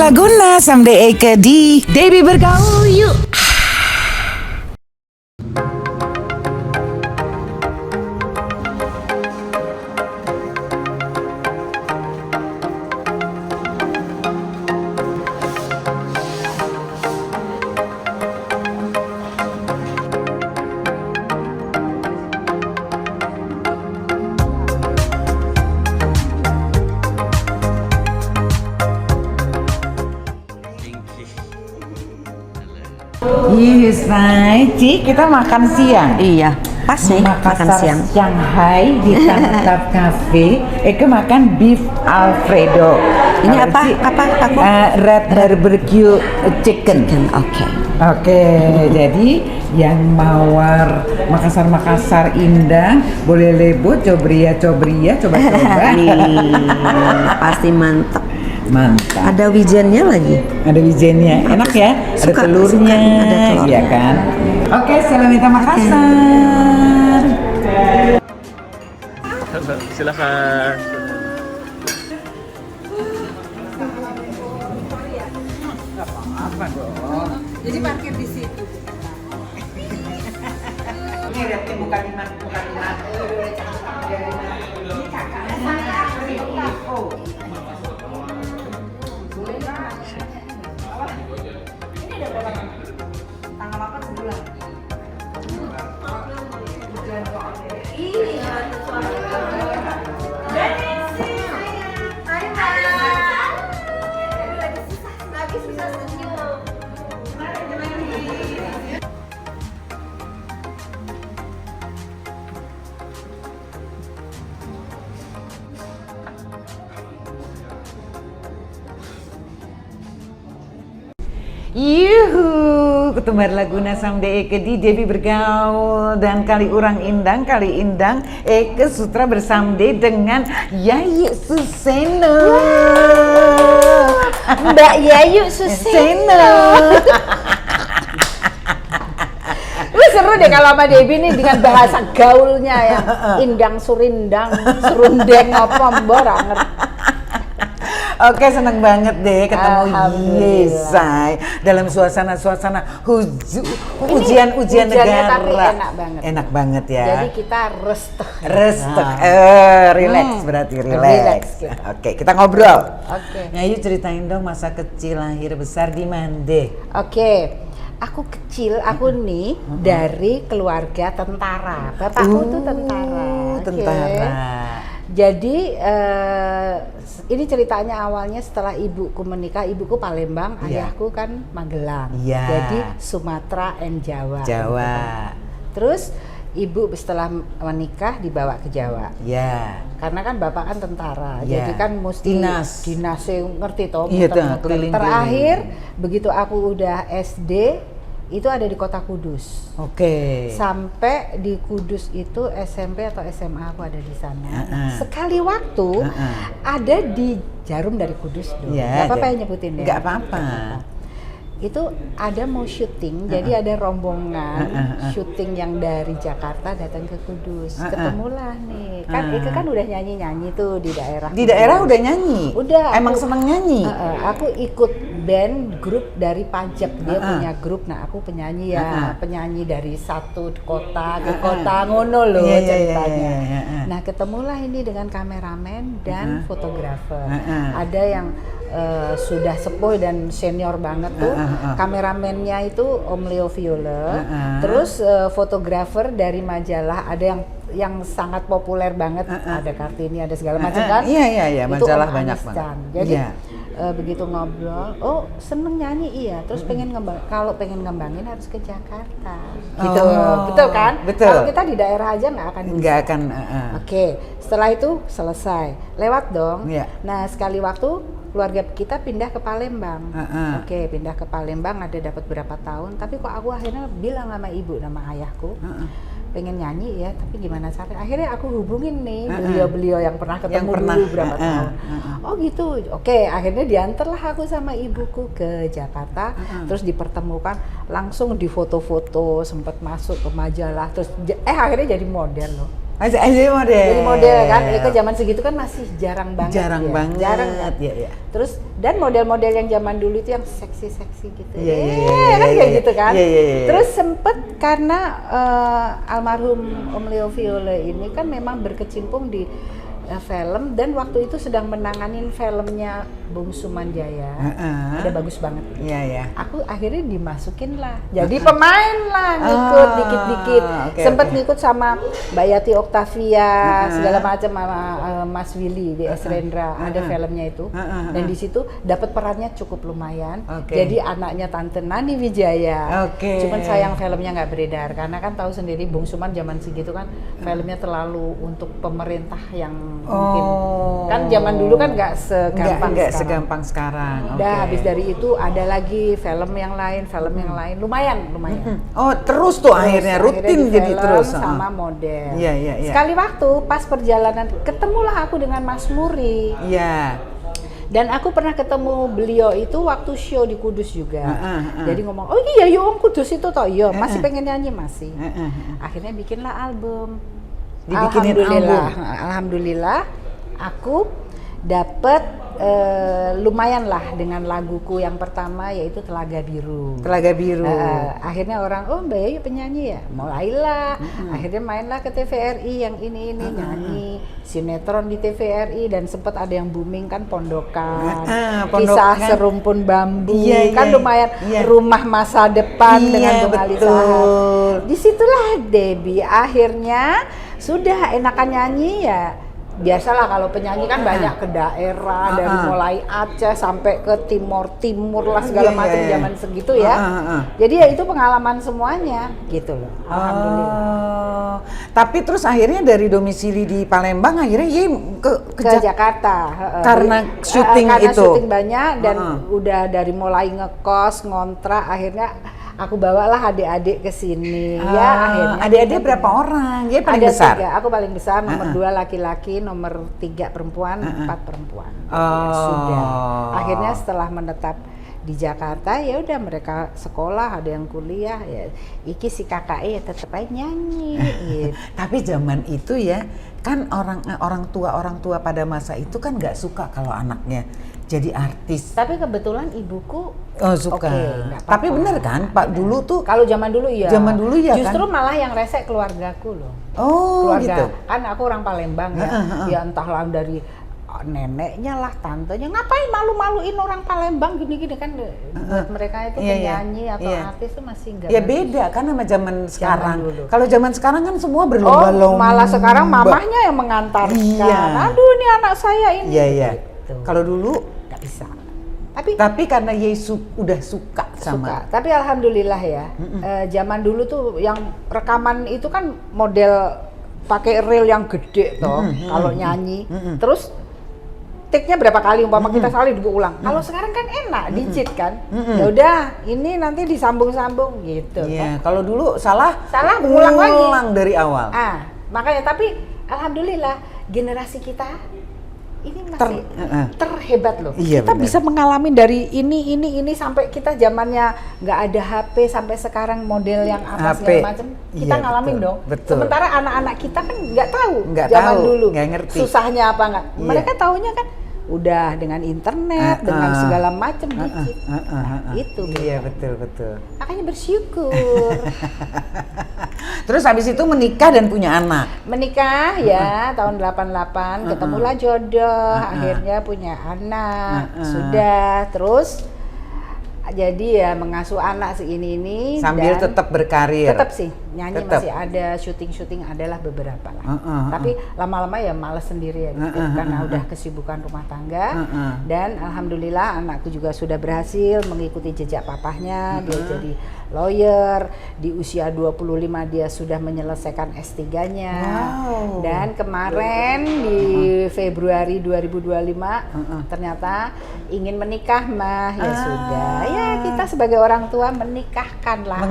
Laguna someday Eke di Debbie Bergaul yuk. Yes, right. Ci, kita makan siang. Iya, pas nih makan siang. Shanghai di Tanatap Cafe. Eke makan beef Alfredo. Ini apa? Aku? Red barbecue chicken. Oke. Jadi yang mawar Makassar Indang boleh lebut cobria coba-coba. Pasti mantap. Mantap. Ada wijennya lagi. Ada wijennya, enak ya. Ada telurnya, ada telur. iya kan. Oke, Salamita Makassar. Silakan. Jadi parkir di situ. Ini lihatnya bukan lima. Ini kakaknya. Oh. Tanggal 8 sebulan. Yuhu, ketumbar Laguna samde Eke di Debbie Bergaul dan kali indang Eke Sutra bersamde dengan Yayu Suseno. Mbak Yayu Suseno. Seru deh kalau sama Debbie nih dengan bahasa gaulnya yang indang surindang serundeng apa mbak ngerti. Oke, seneng banget deh ketemu Yesai dalam suasana ujian negara. Tapi enak banget. Enak banget ya. Jadi kita restek, relax berarti relax. Gitu. Oke, kita ngobrol. Oke. Ayu ceritain dong masa kecil lahir besar di Mande. Oke. Aku kecil, aku nih dari keluarga tentara. Bapakku tuh tentara. Tentara. Jadi ini ceritanya awalnya setelah ibuku menikah, ibuku Palembang, ayahku kan Magelang. Jadi Sumatera and Jawa. Terus ibu setelah menikah dibawa ke Jawa. Karena kan bapak kan tentara, jadi kan mesti dinas ngerti toh. Terakhir begitu aku udah SD itu ada di kota Kudus. Sampai di Kudus itu SMP atau SMA aku ada di sana. Sekali waktu ada di Jarum dari Kudus dong. Gak apa-apa ya nyebutin ya. Gak apa-apa. Itu ada mau syuting, jadi ada rombongan syuting yang dari Jakarta datang ke Kudus. Ketemulah nih, kan Eka kan udah nyanyi tuh di daerah. Di daerah udah nyanyi? Udah. Emang seneng nyanyi? Aku ikut band grup dari Pajak, dia punya grup. Nah aku penyanyi penyanyi dari satu kota ke kota ngono loh ceritanya. Nah ketemulah ini dengan kameramen dan fotografer. Ada yang sudah sepuh dan senior banget tuh, kameramennya itu Om Leo Viola, terus fotografer dari majalah ada yang sangat populer banget, ada Kartini, ada segala macam kan? Iya, majalah banyak banget. Jadi begitu ngobrol, oh seneng nyanyi terus kalau pengen ngembangin harus ke Jakarta, gitu, betul kan? Betul. Kalau kita di daerah aja nggak akan bisa. Oke, setelah itu selesai, lewat dong. Nah sekali waktu keluarga kita pindah ke Palembang. Pindah ke Palembang ada dapat berapa tahun, tapi kok aku akhirnya bilang sama ibu, nama ayahku, pengen nyanyi ya, tapi gimana caranya? Akhirnya aku hubungin nih beliau-beliau yang pernah ketemu dulu berapa tahun. Oh gitu. Oke, akhirnya diantarlah aku sama ibuku ke Jakarta, terus dipertemukan, langsung di foto-foto, sempat masuk ke majalah, terus akhirnya jadi model loh. Jadi model. Jadi model kan, Eka zaman segitu kan masih jarang banget. Jarang banget. Jarang kan? Ya. Terus dan model-model yang zaman dulu itu yang seksi-seksi gitu. Iya, Kan kayak gitu kan. Iya. Terus sempet karena almarhum Om Leo Viole ini kan memang berkecimpung di film dan waktu itu sedang menanganin filmnya Bung Sumanjaya. Ada bagus banget. Iya. Aku akhirnya dimasukin lah. Jadi pemain lah, ngikut dikit-dikit. Sempet ngikut sama Mbak Yati Octavia, segala macam sama Mas Willy di Esrendra. Ada filmnya itu. Dan di situ dapat perannya cukup lumayan. Jadi anaknya Tante Nani Wijaya. Cuman sayang filmnya nggak beredar karena kan tahu sendiri Bung Suman zaman segitu kan filmnya terlalu untuk pemerintah yang mungkin kan zaman dulu kan nggak segampang sekarang. Udah habis dari itu ada lagi film yang lain lumayan. Terus tuh akhirnya rutin jadi terus sama model. Iya. Sekali waktu pas perjalanan ketemulah aku dengan Mas Muri. Iya. Dan aku pernah ketemu beliau itu waktu show di Kudus juga. Jadi ngomong, oh iya yuk Om Kudus itu toh, iya masih pengen nyanyi masih. Akhirnya bikinlah album. Alhamdulillah aku dapet lumayan lah dengan laguku yang pertama yaitu Telaga Biru. Akhirnya orang, oh Mbak Yayu penyanyi ya, mulailah. Akhirnya mainlah ke TVRI yang ini nyanyi sinetron di TVRI dan sempat ada yang booming kan Pondokan, Kisah Serumpun Bambu, kan lumayan Rumah Masa Depan dengan Bung Ali Sahar. Disitulah Debbie akhirnya sudah enakan nyanyi ya. Biasalah kalau penyanyi kan banyak ke daerah dari mulai Aceh sampai ke Timur lah segala macam zaman segitu ya. Jadi ya itu pengalaman semuanya gitu loh. Alhamdulillah. Tapi terus akhirnya dari domisili di Palembang akhirnya ke Jakarta. Karena syuting karena itu. Syuting banyak dan udah dari mulai ngekos, ngontrak akhirnya aku bawalah adik-adik ke sini. Ya akhirnya. Adik-adik berapa orang? Dia paling ada besar. 3, aku paling besar, nomor 2 laki-laki, nomor 3 perempuan, 4 perempuan. Sudah. Akhirnya setelah menetap di Jakarta ya udah mereka sekolah, ada yang kuliah ya. Iki si kakak ya tetep aja nyanyi. Gitu. Tapi zaman itu ya kan orang tua pada masa itu kan nggak suka kalau anaknya jadi artis. Tapi kebetulan ibuku suka. Tapi bener kan Pak dulu tuh. Kalau zaman dulu iya. Justru kan? malah yang resek keluargaku loh. Keluarga. Gitu. Kan aku orang Palembang ya. Ya entahlah dari neneknya lah, tantenya ngapain malu-maluin orang Palembang gini-gini kan buat mereka itu penyanyi atau artis itu masih enggak. Ya beda kan sama zaman sekarang. Kalau zaman sekarang kan semua berlomba-lomba. Malah sekarang mamahnya yang mengantarkan. Aduh ini anak saya ini. Iya. Gitu. Kalau dulu nggak bisa. Tapi karena Yesus udah suka sama. Tapi alhamdulillah ya. Zaman dulu tuh yang rekaman itu kan model pakai reel yang gede toh kalau nyanyi. Terus take-nya berapa kali umpama kita salah diulang. Kalau sekarang kan enak, digit kan. Ya udah, ini nanti disambung-sambung gitu. Iya, kalau dulu salah ulang lagi. Ulang dari awal. Makanya tapi alhamdulillah generasi kita ini masih terhebat loh. Iya, kita bener. bisa mengalami dari ini sampai kita zamannya nggak ada HP sampai sekarang model yang apa segala macam kita ngalamin dong. Betul. Sementara anak-anak kita kan nggak tahu dulu nggak ngerti susahnya apa nggak. Mereka taunya kan udah dengan internet dengan segala macam digit. Itu. Iya betul. Makanya bersyukur. Terus habis itu menikah dan punya anak. Menikah ya tahun 88 ketemulah jodoh, akhirnya punya anak. Sudah terus jadi ya mengasuh anak ini sambil tetap berkarir. Tetap sih nyanyi masih ada, syuting adalah beberapa lah. Tapi lama-lama ya malas sendiri ya gitu, karena udah kesibukan rumah tangga. Dan alhamdulillah anakku juga sudah berhasil mengikuti jejak papahnya. Dia jadi lawyer, di usia 25 dia sudah menyelesaikan S3-nya. Dan kemarin di Februari 2025 ternyata ingin menikah mah ya sudah. Ya kita sebagai orang tua menikahkan lah.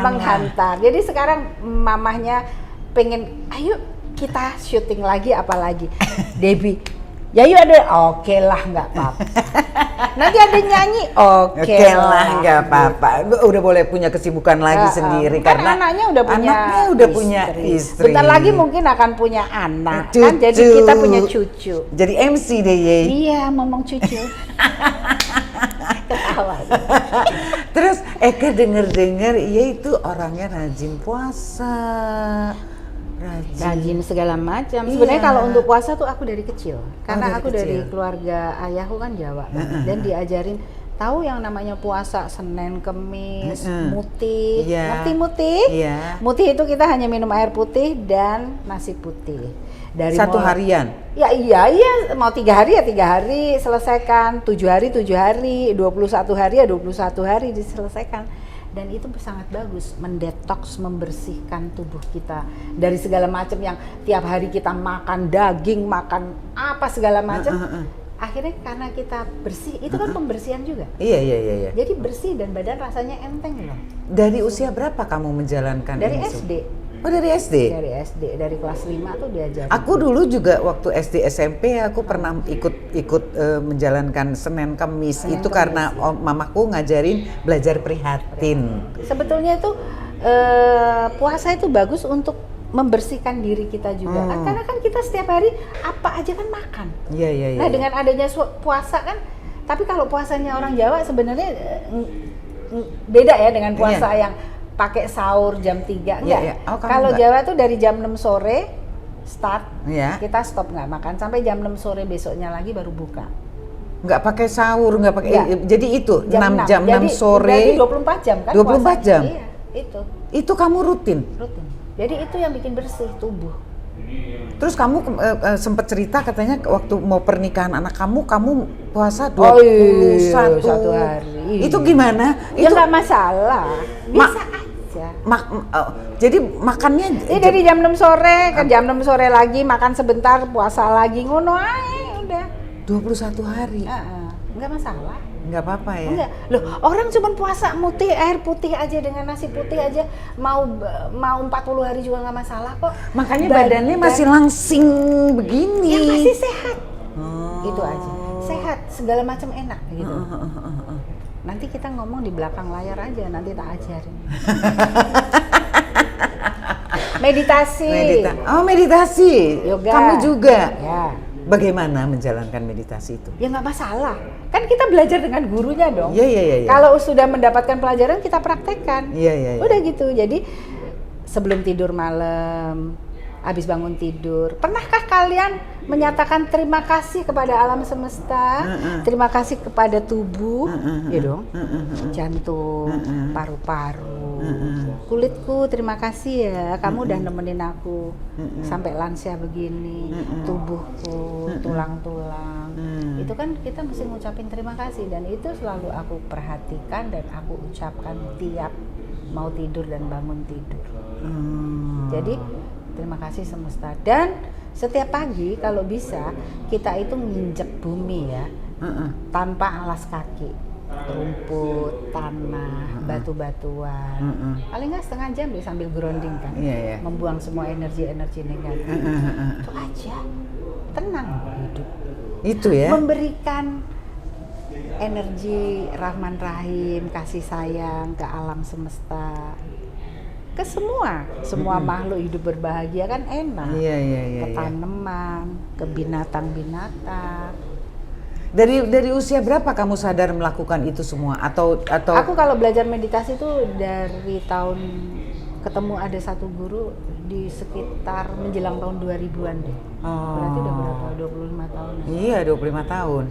Menghantar. Jadi sekarang mamahnya pengen ayo kita syuting lagi apalagi. Debbie Yayu ada, oke lah nggak apa-apa. Nanti ada nyanyi, oke lah nggak apa-apa. Udah boleh punya kesibukan lagi sendiri kan karena anaknya udah punya istri. Bentar lagi mungkin akan punya anak, Cucu. kan jadi kita punya cucu. Jadi MC deh Ye. Iya, ngomong cucu. Ketawa. Terus Eka denger-denger Ye itu orangnya rajin puasa. Rajin segala macam. Sebenarnya Iya. kalau untuk puasa tuh aku dari kecil. Karena dari aku kecil. dari keluarga ayahku kan Jawa. Dan diajarin tahu yang namanya puasa Senin, Kemis, mutih. Iya. Ngerti mutih? Iya. Mutih itu kita hanya minum air putih dan nasi putih. Dari Satu harian. Ya iya, mau 3 hari ya 3 hari selesaikan, 7 hari 7 hari, 21 hari ya 21 hari diselesaikan. Dan itu sangat bagus, mendetoks, membersihkan tubuh kita dari segala macam yang tiap hari kita makan daging, makan apa segala macam. Akhirnya karena kita bersih, itu kan pembersihan juga. Iya. Jadi bersih dan badan rasanya enteng loh. Dari usia berapa kamu menjalankan Dari ini? SD. Oh dari SD? Dari SD, dari kelas 5 tuh diajarin. Aku dulu juga waktu SD SMP aku pernah ikut menjalankan Senin Kemis. Itu karena mamaku ngajarin belajar prihatin. Sebetulnya itu puasa itu bagus untuk membersihkan diri kita juga. Karena kan kita setiap hari apa aja kan makan. Iya. Nah dengan adanya puasa kan, tapi kalau puasanya orang Jawa sebenarnya beda ya dengan puasa yang pakai sahur jam 3 enggak. Iya. Oh, kalau enggak. Jawa tuh dari jam 6 sore start, Iya. kita stop nggak makan sampai jam 6 sore besoknya lagi baru buka. Nggak pakai sahur, nggak pakai. Nggak. Jadi itu jam 6 Jadi, sore. berarti 24 jam kan 24 puasanya? jam? Iya, itu Itu kamu rutin. rutin. Jadi itu yang bikin bersih tubuh. Terus kamu sempat cerita katanya waktu mau pernikahan anak kamu puasa 21 Oh iya, 1 hari. Itu gimana? Ya Itu nggak masalah, bisa aja. jadi makannya Ini dari jam 6 sore ke jam 6 sore lagi makan sebentar, puasa lagi, ngono aja udah. 21 hari. Nggak masalah. Nggak apa-apa ya? Enggak. Loh, orang cuma puasa mutih air putih aja dengan nasi putih aja mau 40 hari juga nggak masalah kok. Makanya badannya masih langsing begini. Ya masih sehat. Oh. Itu aja. Sehat, segala macam enak gitu. Nanti kita ngomong di belakang layar aja, nanti tak ajarin. Meditasi. Meditasi. Yoga. Kamu juga. Ya. Bagaimana menjalankan meditasi itu? Ya nggak masalah. Kan kita belajar dengan gurunya dong. Iya. Kalau sudah mendapatkan pelajaran kita praktekkan. Iya. Udah gitu. Jadi sebelum tidur malam, habis bangun tidur, pernahkah kalian menyatakan terima kasih kepada alam semesta, terima kasih kepada tubuh, ya dong, jantung, paru-paru, kulitku, terima kasih ya, kamu udah nemenin aku sampai lansia begini, tubuhku, tulang-tulang, itu kan kita mesti ngucapin terima kasih dan itu selalu aku perhatikan dan aku ucapkan tiap mau tidur dan bangun tidur. Jadi terima kasih semesta dan setiap pagi kalau bisa kita itu nginjek bumi ya, tanpa alas kaki, rumput, tanah, batu-batuan, paling nggak setengah jam deh sambil grounding kan, membuang semua energi-energi negatif, itu aja, tenang hidup, itu ya, memberikan energi Rahman Rahim, kasih sayang ke alam semesta. Ke semua makhluk hidup berbahagia kan enak. Ke tanaman, ke binatang-binatang. Dari usia berapa kamu sadar melakukan itu semua atau Aku kalau belajar meditasi itu dari tahun ketemu ada satu guru di sekitar menjelang tahun 2000-an deh. Berarti udah berapa? 25 tahun. Iya, 25 tahun.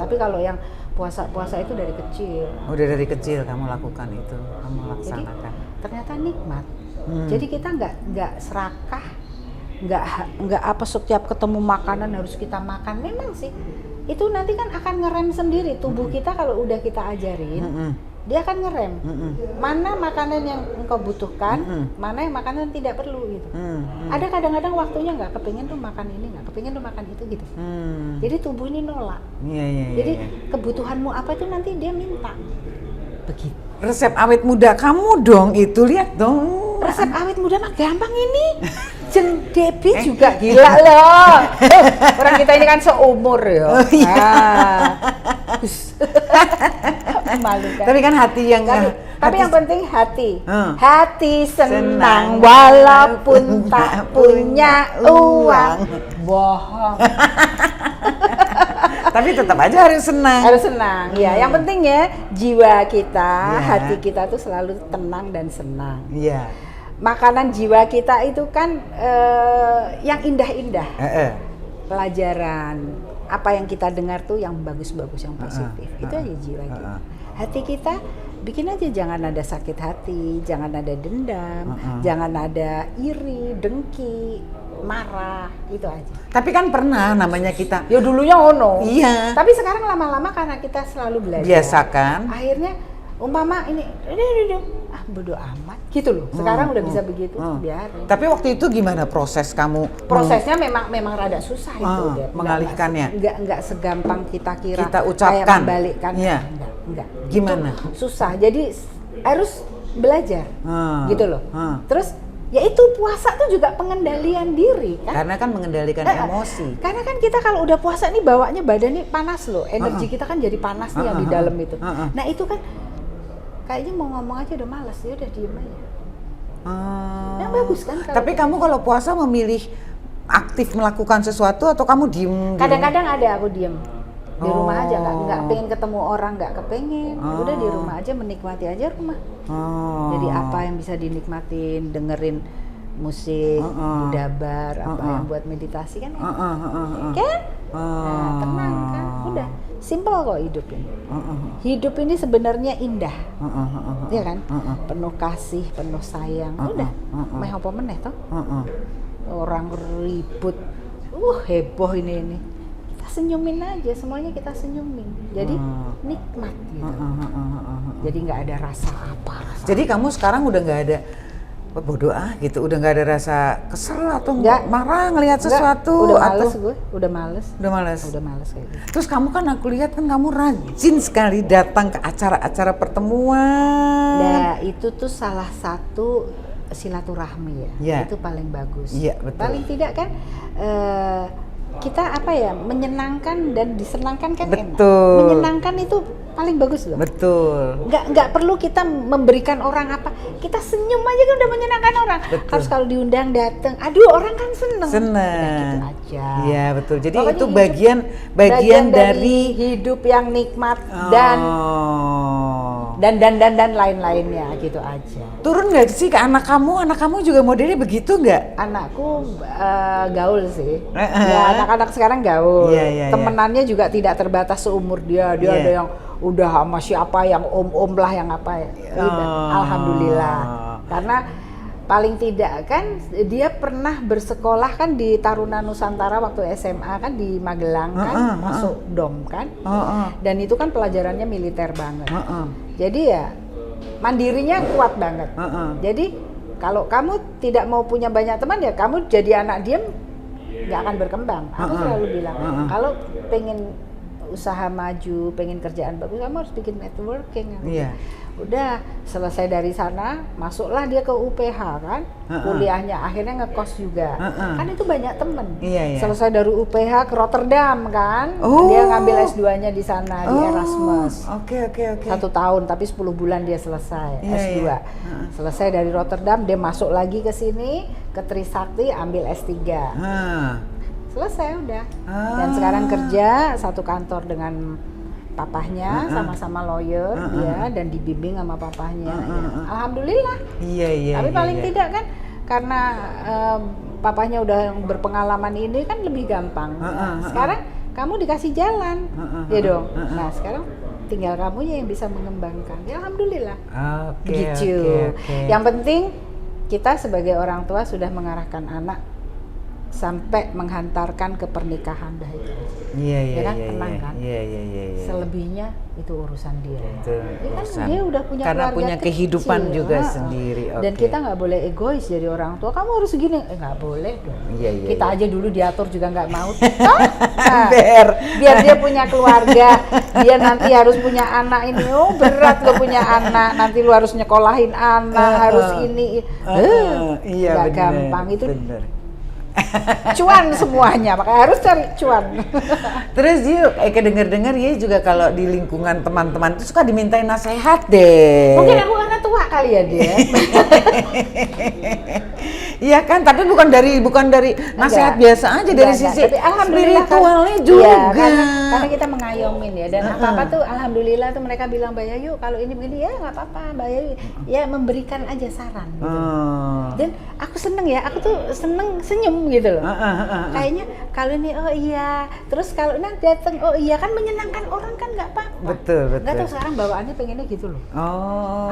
Tapi kalau yang puasa itu dari kecil. Udah dari kecil kamu lakukan itu, kamu laksanakan. Jadi, ternyata nikmat. Jadi kita nggak serakah, nggak apa setiap ketemu makanan harus kita makan. Memang sih itu nanti kan akan ngerem sendiri tubuh kita kalau udah kita ajarin, dia akan ngerem. Mana makanan yang engkau butuhkan, mana yang makanan yang tidak perlu gitu. Ada kadang-kadang waktunya nggak kepingin tuh makan ini, nggak kepingin tuh makan itu gitu. Jadi tubuh ini nolak. Jadi kebutuhanmu apa itu nanti dia minta. Begitu. Resep awet muda kamu dong itu, lihat dong. Resep awet muda mah gampang ini. Jeng Debbie juga gila loh. Orang kita ini kan seumur ya. Oh, iya. Malu kan. Tapi kan hati yang Tapi yang penting hati. Hmm. Hati Senang senang walaupun tak punya uang. Bohong. tapi tetap aja harus senang. Harus senang. Ya, yang penting ya jiwa kita, Ya. hati kita tuh selalu tenang dan senang. Iya. Makanan jiwa kita itu kan yang indah-indah. Pelajaran, apa yang kita dengar tuh yang bagus-bagus, yang positif. Itu aja jiwa kita. Hati kita bikin aja, jangan ada sakit hati, jangan ada dendam, jangan ada iri, dengki, marah, itu aja. Tapi kan pernah namanya kita. Ya dulunya ono. Iya. Tapi sekarang lama-lama karena kita selalu belajar. Biasakan. Akhirnya umpama ini, bodo amat gitu loh. Sekarang udah bisa begitu, biarin. Tapi waktu itu gimana proses kamu? Prosesnya memang rada susah itu, Dep. Mengalihkannya. Enggak segampang kita kira. Kita ucapkan. Kayak membalikkan. Iya. Enggak. Gimana? Itu susah. Jadi harus belajar. Gitu loh. Terus ya itu puasa tuh juga pengendalian diri kan. Karena kan mengendalikan emosi. Karena kan kita kalau udah puasa nih bawaannya badan nih panas loh. Energi kita kan jadi panas nih yang di dalam itu. Nah, itu kan kayaknya mau ngomong aja udah malas, ya udah diem aja. Yang bagus kan. Tapi kamu kalau puasa memilih aktif melakukan sesuatu atau kamu diem? Kadang-kadang ada aku diem di rumah aja, nggak pengen ketemu orang, nggak kepengen. Udah di rumah aja, menikmati aja rumah. Jadi apa yang bisa dinikmatin, dengerin musik, dabar, apa yang buat meditasi kan? Kan? Nah, tenang kan? Udah. Simple kok hidup ini. Hidup ini sebenarnya indah, ya kan? Penuh kasih, penuh sayang. Udah, meh apa meneh toh? Orang ribut, heboh ini. Kita senyumin aja, semuanya kita senyumin. Jadi nikmat gitu. Jadi nggak ada rasa apa. Jadi kamu sekarang udah nggak ada bodoh gitu, udah nggak ada rasa kesel atau marah ngelihat sesuatu? Udah males atau gue, udah males. Udah males Kayak gitu. Terus kamu kan aku lihat kan kamu rajin sekali datang ke acara-acara pertemuan. Nah, itu tuh salah satu silaturahmi ya. Ya. Itu paling bagus. Iya, betul. Paling tidak kan kita apa ya, menyenangkan dan disenangkan kan enak. Betul. Menyenangkan itu paling bagus loh. Betul. Nggak perlu kita memberikan orang apa, kita senyum aja kan udah menyenangkan orang. Betul. Harus kalau diundang datang, aduh orang kan seneng. Seneng. Gitu aja. Iya betul. Jadi Pokoknya itu hidup, bagian dari hidup yang nikmat dan lain-lainnya gitu aja. Turun nggak sih ke anak kamu? Anak kamu juga modelnya begitu nggak? Anakku gaul sih. Ya, anak-anak sekarang gaul. Temenannya juga tidak terbatas seumur dia. Dia ada yang udah sama siapa, yang om-om lah, yang apa ya. Alhamdulillah. Karena paling tidak kan dia pernah bersekolah kan di Taruna Nusantara waktu SMA kan di Magelang kan, masuk DOM kan. Dan itu kan pelajarannya militer banget. Jadi ya mandirinya kuat banget. Jadi kalau kamu tidak mau punya banyak teman ya kamu jadi anak diem nggak akan berkembang. Aku selalu bilang kalau pengen usaha maju, pengen kerjaan bagus, kamu harus bikin networking. Udah selesai dari sana, masuklah dia ke UPH kan, kuliahnya akhirnya ngekos juga. Kan itu banyak temen. Selesai dari UPH ke Rotterdam kan, dia ngambil S2-nya di sana di Erasmus. Oke. 1 tahun tapi 10 bulan dia selesai S2. Selesai dari Rotterdam dia masuk lagi ke sini ke Trisakti ambil S3. Selesai udah. Dan sekarang kerja satu kantor dengan papahnya, sama-sama lawyer dia dan dibimbing sama papahnya. Alhamdulillah. Tapi paling tidak kan karena papahnya udah berpengalaman ini kan lebih gampang. Sekarang kamu dikasih jalan, ya dong. Nah sekarang tinggal kamunya yang bisa mengembangkan. Ya alhamdulillah. Begitu. Yang penting kita sebagai orang tua sudah mengarahkan anak sampai menghantarkan ke pernikahan dah itu. Ya kan tenang kan. Selebihnya itu urusan dia. Dia kan dia udah punya karena keluarga punya kehidupan kecil. juga sendiri. Dan kita nggak boleh egois jadi orang tua. Kamu harus segini, nggak boleh dong. Kita aja dulu diatur juga nggak mau. Nah, biar dia punya keluarga, dia nanti harus punya anak ini. Oh berat lo punya anak, nanti lo harus nyekolahin anak, harus ini. Nggak gampang itu. Cuan semuanya, makanya harus cari cuan. Terus yuk, kedenger-dengar ya juga kalau di lingkungan teman-teman itu suka dimintain nasihat deh. Mungkin aku karena tua kali ya dia. Iya kan, tapi bukan dari nasihat biasa aja, dari Enggak, sisi tapi alhamdulillah spiritualnya kan, juga. iya, karena kita mengayomin ya, dan apa-apa tuh alhamdulillah tuh mereka bilang Mbak Yayu kalau ini begini ya nggak apa-apa Mbak Yayu, ya memberikan aja saran gitu. Dan aku seneng ya, aku tuh seneng senyum gitu loh. Kayaknya kalau ini oh iya, terus kalau nanti datang oh iya, kan menyenangkan orang kan nggak apa-apa. Betul. Nggak tahu sekarang bawaannya pengennya gitu loh.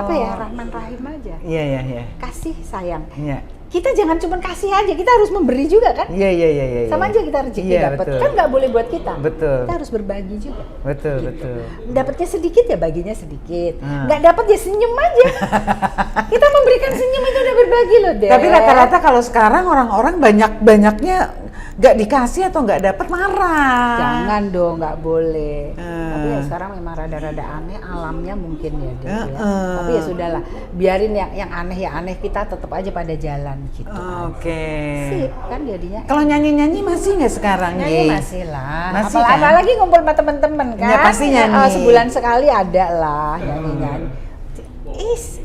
Apa ya, Rahman Rahim aja. Iya. Kasih sayang. Iya. Kita jangan cuma kasih aja, kita harus memberi juga kan? Iya. Sama aja kita rezeki dapat. Betul. Kan nggak boleh buat kita. Betul. Kita harus berbagi juga. Betul. Dapatnya sedikit ya baginya sedikit. Nggak dapat ya senyum aja. Kita memberikan senyum itu udah berbagi loh, deh. Tapi rata-rata kalau sekarang orang-orang banyaknya nggak dikasih atau nggak dapat marah. Jangan dong, nggak boleh. Tapi ya sekarang memang rada-rada aneh alamnya mungkin ya, deh. Ya. Tapi ya sudahlah, biarin yang aneh ya aneh, kita tetap aja pada jalan gitu. Oke. Sip kan jadinya. Kalau nyanyi-nyanyi masih nggak sekarang Nyanyi nih? masih lah. Masih kan? Apalagi ngumpul sama temen-temen kan. Ya, pasti nyanyi. Sebulan sekali ada lah nyanyi-nyanyi.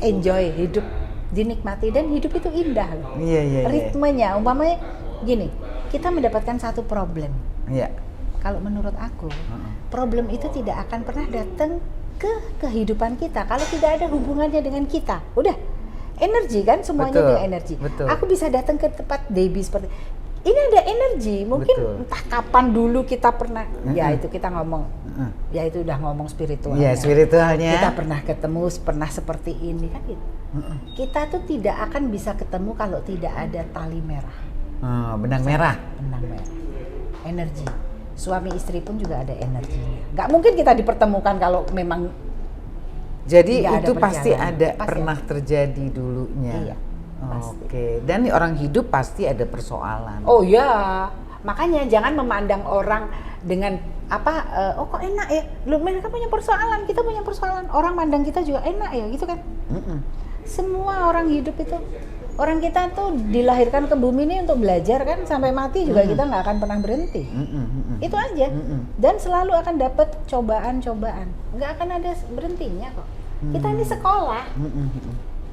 Enjoy hidup, dinikmati, dan hidup itu indah loh. Iya. Ritmenya, umpamanya gini, kita mendapatkan satu problem. Iya. Kalau menurut aku, problem itu tidak akan pernah datang ke kehidupan kita kalau tidak ada hubungannya dengan kita. Udah, energi kan semuanya Betul, dengan energi. betul. Aku bisa datang ke tempat Debbie seperti ini, ada energi. Mungkin Betul. entah kapan dulu kita pernah, ya itu kita ngomong, ya itu udah ngomong spiritualnya. Iya, spiritualnya. Kita pernah ketemu, pernah seperti ini kan gitu. Kita tuh tidak akan bisa ketemu kalau tidak ada tali merah. Benang merah. Benang merah. Energi. Suami istri pun juga ada energinya. Nggak mungkin kita dipertemukan kalau memang. Jadi nggak itu ada pasti perjalanan. ada Pasti pernah terjadi dulunya. Iya. Pasti. Oke. Dan orang hidup pasti ada persoalan. Oh ya, makanya jangan memandang orang dengan oh kok enak ya, lu mereka punya persoalan, kita punya persoalan, orang mandang kita juga enak ya gitu kan. Semua orang hidup itu, orang kita tuh dilahirkan ke bumi ini untuk belajar kan, sampai mati juga kita nggak akan pernah berhenti. Itu aja. Dan selalu akan dapat cobaan-cobaan, nggak akan ada berhentinya kok. Kita ini sekolah.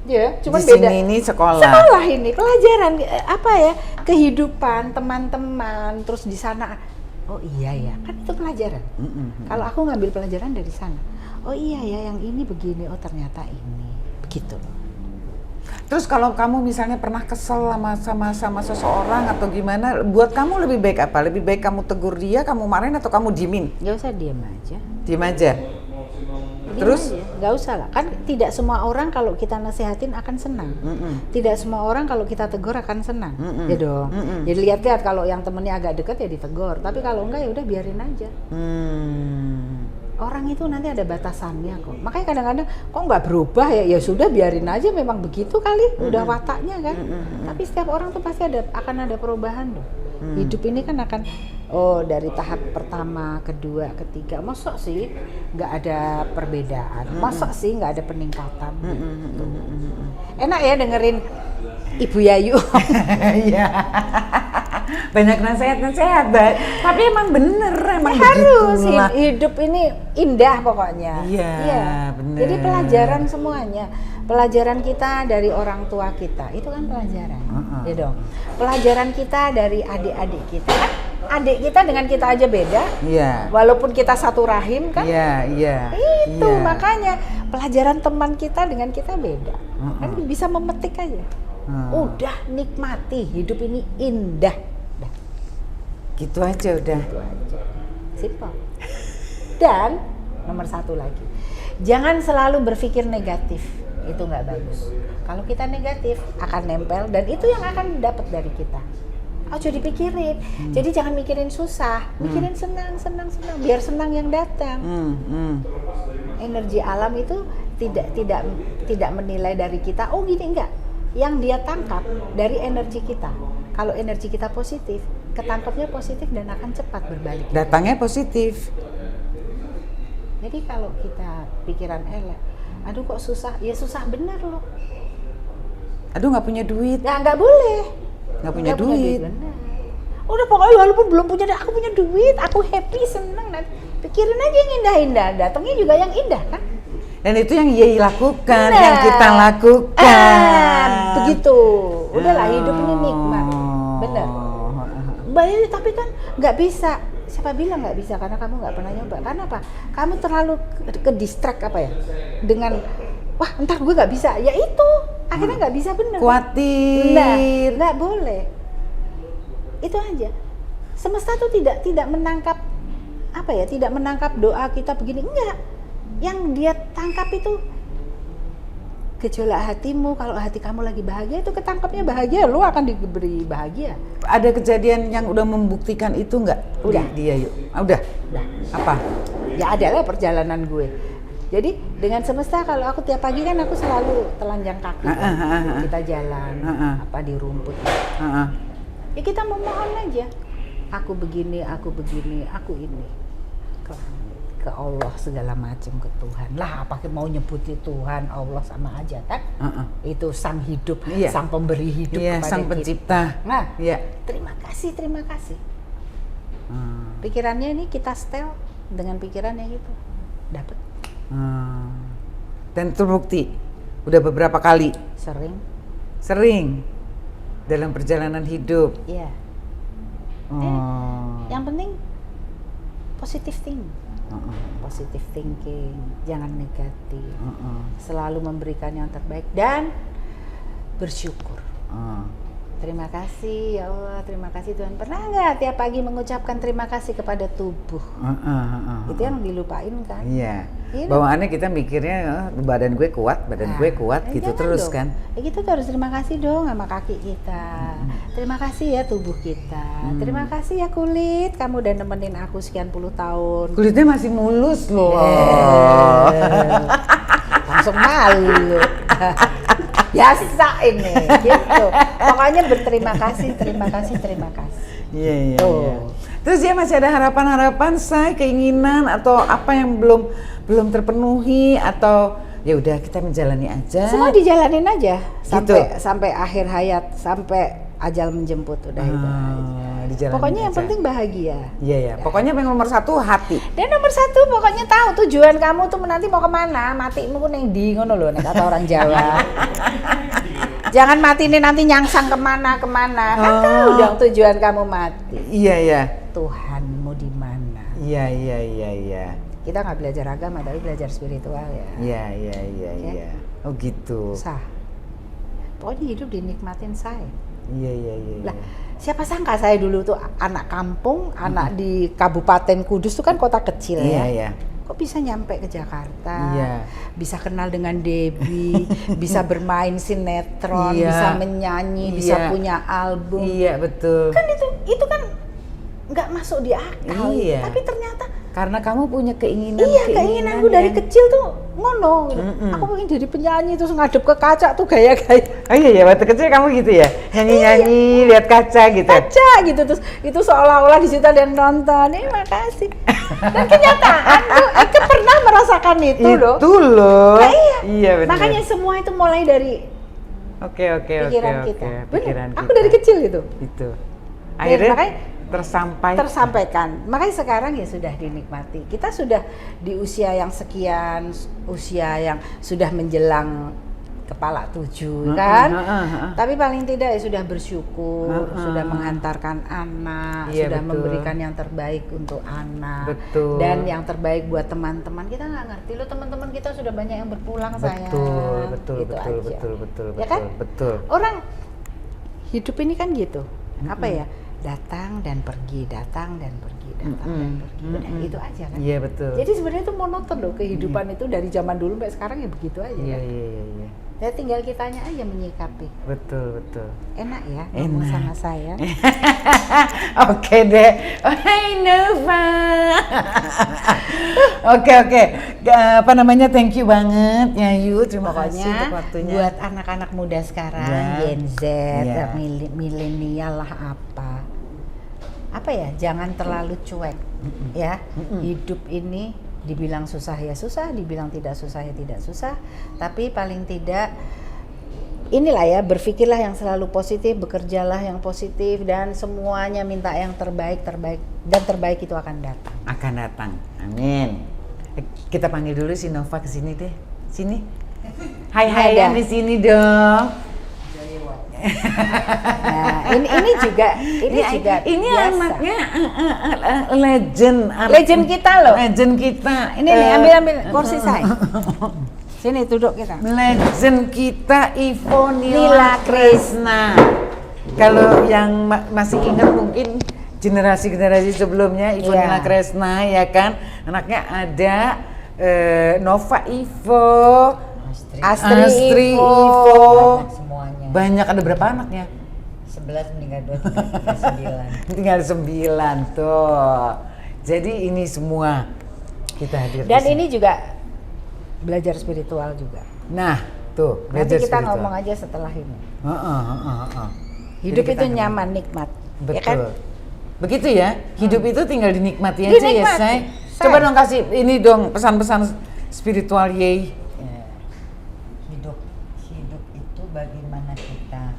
Ya, cuma di beda. sini ini sekolah. Sekolah ini pelajaran apa ya, kehidupan teman-teman, terus di sana. Oh iya ya, kan itu pelajaran. Kalau aku ngambil pelajaran dari sana. Oh iya ya, yang ini begini. Oh ternyata ini begitu. Terus kalau kamu misalnya pernah kesel sama seseorang atau gimana, buat kamu lebih baik apa? Lebih baik kamu tegur dia, kamu marahin, atau kamu diemin? Gak usah diam aja. Diem aja. Terus? Gak usah lah, kan tidak semua orang kalau kita nasehatin akan senang. Tidak semua orang kalau kita tegur akan senang. Ya dong. Jadi lihat-lihat, kalau yang temennya agak dekat ya ditegur. Tapi kalau enggak ya udah biarin aja. Orang itu nanti ada batasannya kok. Makanya kadang-kadang kok nggak berubah ya? Ya sudah biarin aja, memang begitu kali. Udah wataknya kan. Tapi setiap orang tuh pasti akan ada perubahan loh. Hidup ini kan akan dari tahap pertama, kedua, ketiga, masa sih nggak ada perbedaan, masa sih nggak ada peningkatan. Enak ya dengerin Ibu Yayu. Iya. Banyak nasihat-nasihat, tapi emang bener, emang harus begitulah. hidup ini indah pokoknya. Iya, bener. Jadi pelajaran semuanya, pelajaran kita dari orang tua kita itu kan pelajaran, ya dong. Pelajaran kita dari adik-adik kita, kan adik kita dengan kita aja beda. Iya. Walaupun kita satu rahim kan. Iya. Itu makanya pelajaran teman kita dengan kita beda. Kan bisa memetik aja. Udah nikmati, hidup ini indah. Gitu aja udah. Gitu aja. Simple. Dan nomor satu lagi, jangan selalu berpikir negatif. Itu nggak bagus. Kalau kita negatif akan nempel, dan itu yang akan dapat dari kita. Jadi dipikirin. Jadi jangan mikirin susah, mikirin senang. Biar senang yang datang. Energi alam itu tidak menilai dari kita. Oh gini, enggak. Yang dia tangkap dari energi kita. Kalau energi kita positif, ketangkapnya positif dan akan cepat berbalik. Datangnya positif. Jadi kalau kita pikiran elek, aduh kok susah, ya susah bener loh. Aduh nggak punya duit. Ya nggak boleh. Nggak punya duit. Bener. Udah pokoknya walaupun belum punya, aku punya duit, aku happy, seneng. Nanti pikirin aja yang indah-indah, datangnya juga yang indah kan. Dan itu yang Yei lakukan, Nah. yang kita lakukan. Begitu. Udahlah, hidup ini nikmat. Bener. Bayar, tapi kan nggak bisa. Siapa bilang nggak bisa? Karena kamu nggak pernah nyoba. Karena apa? Kamu terlalu ke distract apa ya? Dengan wah entar gue nggak bisa. Ya itu akhirnya nggak bisa bener. Khawatir. Nah, nggak boleh. Itu aja. Semesta tuh tidak menangkap apa ya? Tidak menangkap doa kita begini. Enggak. Yang dia tangkap itu gejolak hatimu. Kalau hati kamu lagi bahagia, itu ketangkapnya bahagia, lu akan diberi bahagia. Ada kejadian yang udah membuktikan itu nggak? Udah. Dia yuk. Udah. Apa? Ya adalah perjalanan gue. Jadi dengan semesta, kalau aku tiap pagi kan aku selalu telanjang kaki. Kita jalan apa di rumput. Ya kita memohon aja. Aku begini, aku ini. Ke Allah segala macam, ke Tuhan lah, apa mau nyebutin Tuhan Allah sama aja kan. Itu sang hidup, sang pemberi hidup kepada sang pencipta. kita. Nah, terima kasih. Pikirannya ini kita setel dengan pikiran yang itu dapat. Dan terbukti udah beberapa kali. Sering dalam perjalanan hidup. Iya. Yang penting positive thinking, jangan negatif, selalu memberikan yang terbaik dan bersyukur. Terima kasih ya Allah, terima kasih Tuhan. Pernah nggak tiap pagi mengucapkan terima kasih kepada tubuh? Itu yang dilupain kan? Iya. Bawaannya kita mikirnya badan gue kuat, gitu terus dong. kan? Ya kita tuh harus terima kasih dong sama kaki kita. Terima kasih ya tubuh kita. Terima kasih ya kulit, kamu udah nemenin aku sekian puluh tahun. Kulitnya masih mulus loh. Langsung malu. Biasa ini, gitu. Pokoknya berterima kasih. Iya. Terus dia masih ada harapan-harapan, keinginan atau apa yang belum terpenuhi, atau ya udah kita menjalani aja. Semua dijalanin aja Gitu. sampai akhir hayat, sampai ajal menjemput udah itu aja. Pokoknya yang penting bahagia. Iya. Pokoknya yang nomor satu hati. Dan nomor satu pokoknya tahu tujuan kamu tuh nanti mau kemana, matimu ku neng di ngono lho, nek kata orang Jawa. Jangan mati ini nanti nyangsang kemana. Kan tahu dong tujuan kamu mati. Iya. Tuhanmu di mana? Iya. Kita nggak belajar agama, tapi belajar spiritual ya. Iya. Oh gitu. Sah. Pokoknya hidup dinikmatin say. Iya. Lah, siapa sangka saya dulu tuh anak kampung, anak di Kabupaten Kudus tuh kan kota kecil ya. Iya. Kok bisa nyampe ke Jakarta, Iya. bisa kenal dengan Debbie, bisa bermain sinetron, Iya. bisa menyanyi, bisa Iya. punya album. Iya, betul. Kan itu kan nggak masuk di akal. Iya. Tapi ternyata Karena kamu punya keinginan. iya, keinginanku dari kecil tuh ngono gitu. Aku pengen jadi penyanyi terus ngadep ke kaca tuh gaya-gaya Oh iya, waktu kecil kamu gitu ya? Nyanyi-nyanyi, lihat kaca gitu. kaca gitu, terus itu seolah-olah di situ ada yang nonton. Makasih. Dan kenyataan tuh aku pernah merasakan itu loh. Itu loh. Nah, Iya benar. Makanya semua itu mulai dari Oke. pikiran kita. Pikiran Bener. Aku kita. dari kecil gitu. Itu. Akhirnya makanya tersampaikan. Makanya sekarang ya sudah dinikmati. Kita sudah di usia yang sekian, usia yang sudah menjelang kepala 7 kan. Tapi paling tidak ya sudah bersyukur, sudah menghantarkan anak, Iya, sudah betul. memberikan yang terbaik untuk anak. Betul. Dan yang terbaik buat teman-teman. Kita nggak ngerti loh, teman-teman kita sudah banyak yang berpulang sayang. Betul. Gitu aja. Betul. Ya kan? Betul. Orang hidup ini kan gitu. Apa ya? Datang dan pergi. Udah, itu aja kan. Iya, betul. Jadi sebenarnya itu monoton loh kehidupan itu dari zaman dulu sampai sekarang ya begitu aja. Iya. Kan? Ya tinggal kitanya aja menyikapi. Betul. Enak ya ngomong sama saya. Oke deh. Oh, hai Nova. Oke. Apa namanya? Thank you banget ya Yu. Terima kasih Pokoknya untuk waktunya. buat anak-anak muda sekarang, Ya. Gen Z, Ya. milenial lah apa ya? Jangan terlalu cuek ya. Hidup ini dibilang susah ya susah, dibilang tidak susah ya tidak susah. Tapi paling tidak inilah ya, berpikirlah yang selalu positif, bekerjalah yang positif, dan semuanya minta yang terbaik, dan terbaik itu akan datang. Akan datang. Amin. Kita panggil dulu si Nova ke sini deh. Sini. Hai yang di sini dong. Nah, ini juga ini biasa. anaknya legend kita loh. Legend kita. Ini nih, ambil kursi saya. Sini duduk kita. Legend kita Ivo Nila Kresna. Kalau yang masih ingat mungkin generasi sebelumnya Ivo Nila Kresna ya kan. Anaknya ada Nova Ivo, Astri Ivo. Semuanya. Banyak, ada berapa anaknya? 11 meninggal 2, 3, 9. Tinggal 9 tuh. Jadi ini semua kita hadir. Dan ini juga belajar spiritual juga. Nah, tuh Nanti belajar kita spiritual. ngomong aja setelah ini. Jadi Hidup kita itu ngomong. nyaman, nikmat. Betul. Ya kan? Begitu ya. Hidup itu tinggal dinikmati aja ya, Dinikmati. Say. Say. Coba dong kasih ini dong pesan-pesan spiritual Yey. Hidup itu bagaimana kita.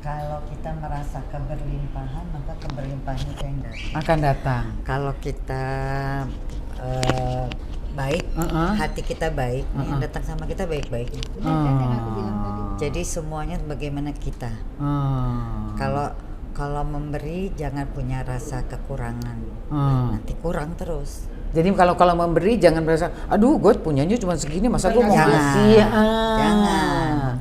Kalau kita merasa keberlimpahan, maka keberlimpahan itu yang datang. Akan datang. Kalau kita baik, hati kita baik, yang datang sama kita baik-baik. Jadi semuanya bagaimana kita. Kalau memberi jangan punya rasa kekurangan, nanti kurang terus. Jadi kalau memberi jangan merasa, aduh gue punyanya cuma segini, masa gue mau Jangan. ngasih? Jangan.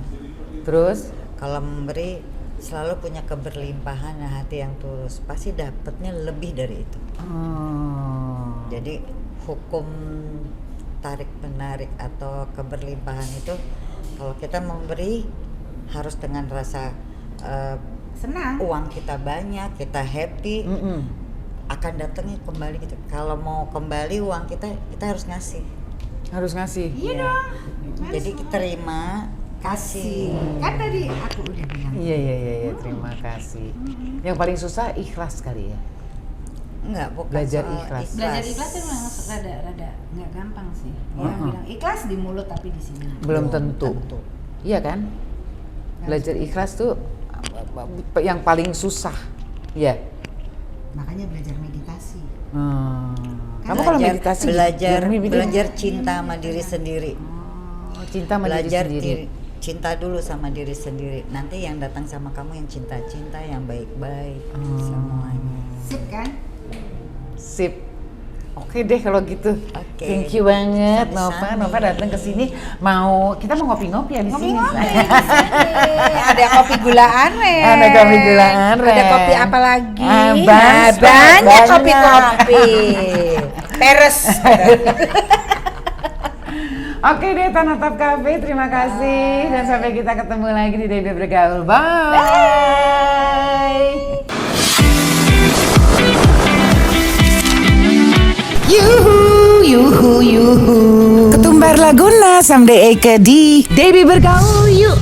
Terus? Kalau memberi selalu punya keberlimpahan, hati yang tulus, pasti dapatnya lebih dari itu. Jadi hukum tarik menarik atau keberlimpahan itu, kalau kita memberi harus dengan rasa Senang. uang kita banyak, kita happy, akan datangnya kembali gitu. Kalau mau kembali uang kita harus ngasih. Harus ngasih. Iya dong. Jadi terima, kasih. Kan tadi aku udah bilang. Iya, terima kasih. Yang paling susah ikhlas kali ya. Enggak, bukan Belajar soal ikhlas. Belajar ikhlas itu memang rada nggak gampang sih. Orang bilang ikhlas di mulut tapi di sini Belum tentu. Iya kan? Belajar ikhlas tuh yang paling susah. Iya. Makanya belajar meditasi. Kamu kalau meditasi belajar cinta sama diri sendiri. Cinta sama diri Belajar sendiri. cinta dulu sama diri sendiri. Nanti yang datang sama kamu yang cinta-cinta, yang baik-baik, semuanya. Sip kan? Sip. Oke deh kalau gitu. Oke. Thank you banget Sama-sama. Nova datang ke sini. Kita mau ngopi-ngopi ya di sini. Ada kopi gula aren. Ada kopi gula aren. Ada kopi apa lagi? Banyak kopi-kopi. Peres. Oke deh Tanah Top Cafe, terima kasih. Dan sampai kita ketemu lagi di Debbie Bergaul. Bye. Yuhu. Ketumbar Laguna someday Eke di Debbie Bergaul yuk.